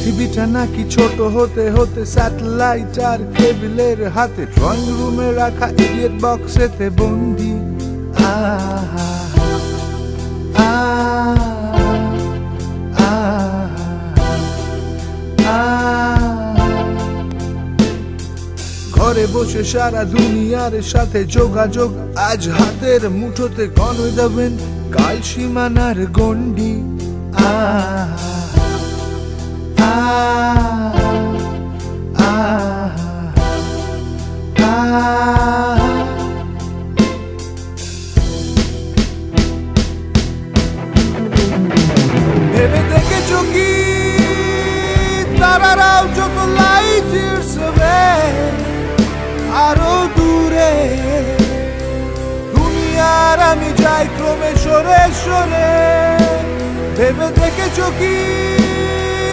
পৃথিবীটা নাকি ছোট হতে হতে স্যাটেলাইট আর কেবিলের হাতে ড্রয়িং রুমে রাখা ইডিয়েট বক্সেতে বন্দি। আহা ঘরে বসে সারা দুনিয়ার সাথে যোগাযোগ আজ হাতের মুঠোতে, গণই দেবেন কাল সীমানার গণ্ডি। ভেবে দেখেছো কি তারারাও যত লাইট ইয়ার্স অ্যাওয়ে আরো দূরে, দুনিয়ার আমি যাই ক্রমে সরে সরে। ভেবে দেখেছো কি